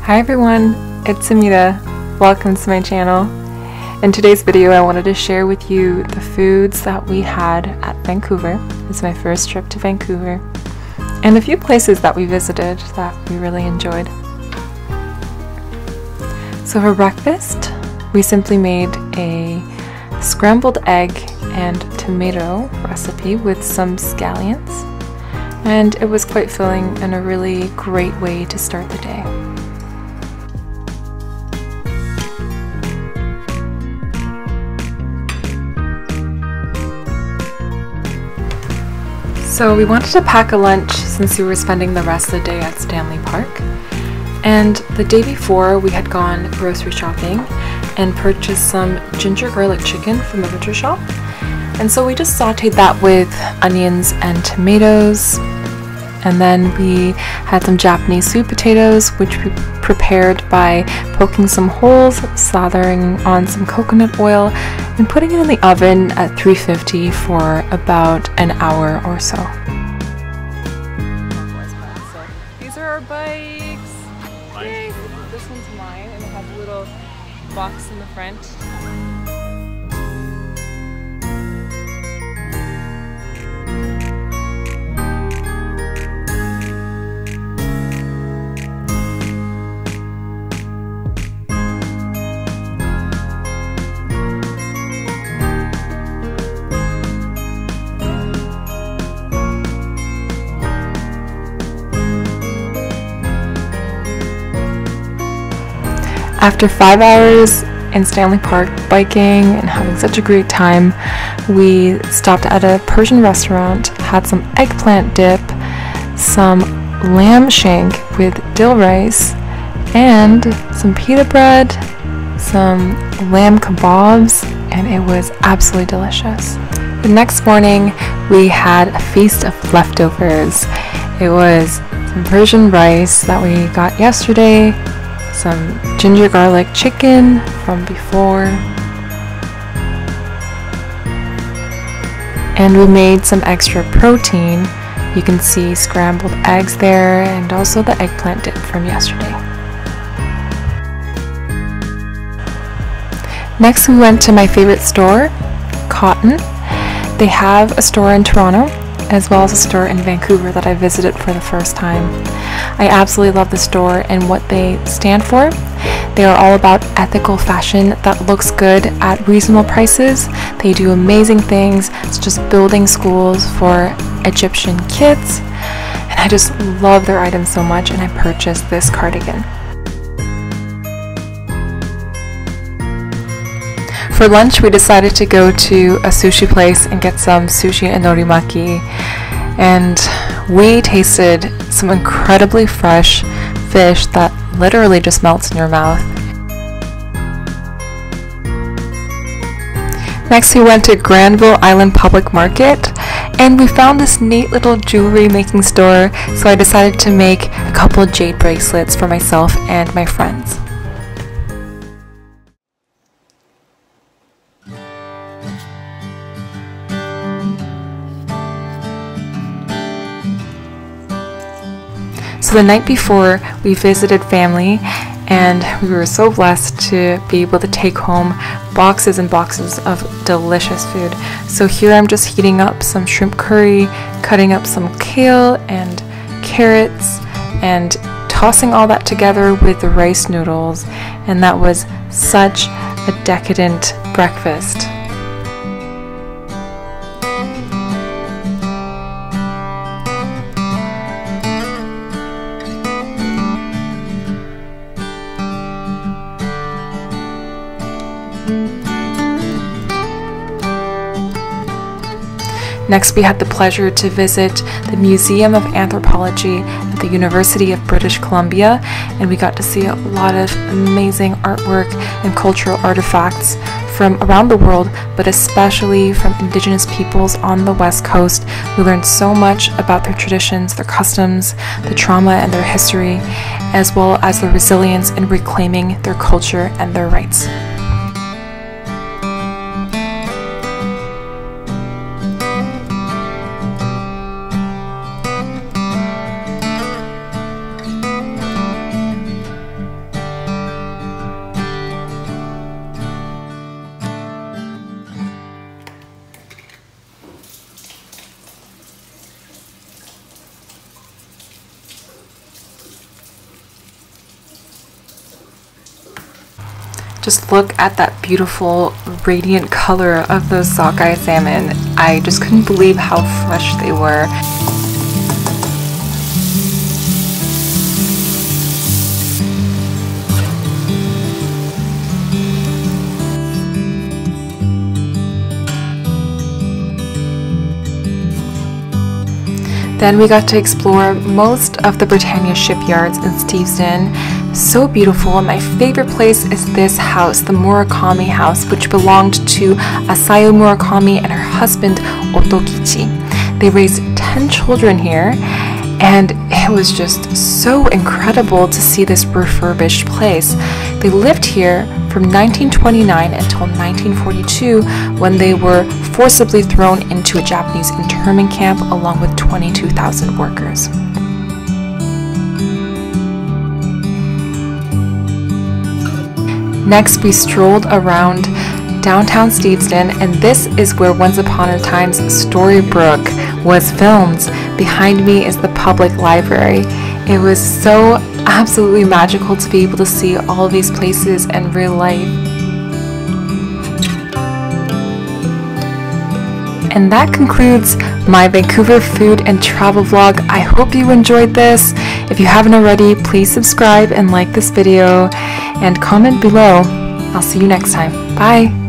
Hi everyone, it's Amita. Welcome to my channel. In today's video I wanted to share with you the foods that we had at Vancouver. It's my first trip to Vancouver, and a few places that we visited that we really enjoyed. So for breakfast, we simply made a scrambled egg and tomato recipe with some scallions, and it was quite filling and a really great way to start the day. So we wanted to pack a lunch since we were spending the rest of the day at Stanley Park. And the day before we had gone grocery shopping and purchased some ginger garlic chicken from the butcher shop. And so we just sauteed that with onions and tomatoes. And then we had some Japanese sweet potatoes, which we prepared by poking some holes, slathering on some coconut oil, and putting it in the oven at 350 for about an hour or so. These are our bikes. Yay. This one's mine, and it has a little box in the front. After 5 hours in Stanley Park biking and having such a great time, we stopped at a Persian restaurant, had some eggplant dip, some lamb shank with dill rice, and some pita bread, some lamb kebabs, and it was absolutely delicious. The next morning, we had a feast of leftovers. It was some Persian rice that we got yesterday, some ginger garlic chicken from before, and we made some extra protein. You can see scrambled eggs there and also the eggplant dip from yesterday. Next we went to my favorite store, Cotton. They have a store in Toronto as well as a store in Vancouver that I visited for the first time. I absolutely love the store and what they stand for. They are all about ethical fashion that looks good at reasonable prices. They do amazing things, such as building schools for Egyptian kids. And I just love their items so much, and I purchased this cardigan. For lunch, we decided to go to a sushi place and get some sushi and norimaki, and we tasted some incredibly fresh fish that literally just melts in your mouth. Next, we went to Granville Island Public Market, and we found this neat little jewelry making store, so I decided to make a couple of jade bracelets for myself and my friends. So the night before, we visited family, and we were so blessed to be able to take home boxes and boxes of delicious food. So here I'm just heating up some shrimp curry, cutting up some kale and carrots, and tossing all that together with the rice noodles, and that was such a decadent breakfast. Next, we had the pleasure to visit the Museum of Anthropology at the University of British Columbia, and we got to see a lot of amazing artwork and cultural artifacts from around the world, but especially from Indigenous peoples on the West Coast. We learned so much about their traditions, their customs, the trauma and their history, as well as their resilience in reclaiming their culture and their rights. Just look at that beautiful radiant color of those sockeye salmon. I just couldn't believe how fresh they were. Then we got to explore most of the Britannia shipyards in Steveston. So beautiful, and my favorite place is this house, the Murakami house, which belonged to Asayo Murakami and her husband Otokichi. They raised 10 children here, and it was just so incredible to see this refurbished place. They lived here from 1929 until 1942, when they were forcibly thrown into a Japanese internment camp along with 22,000 workers. Next, we strolled around downtown Steveston, and this is where Once Upon a Time's Storybrooke was filmed. Behind me is the public library. It was so absolutely magical to be able to see all of these places in real life. And that concludes my Vancouver food and travel vlog. I hope you enjoyed this. If you haven't already, please subscribe and like this video and comment below. I'll see you next time. Bye!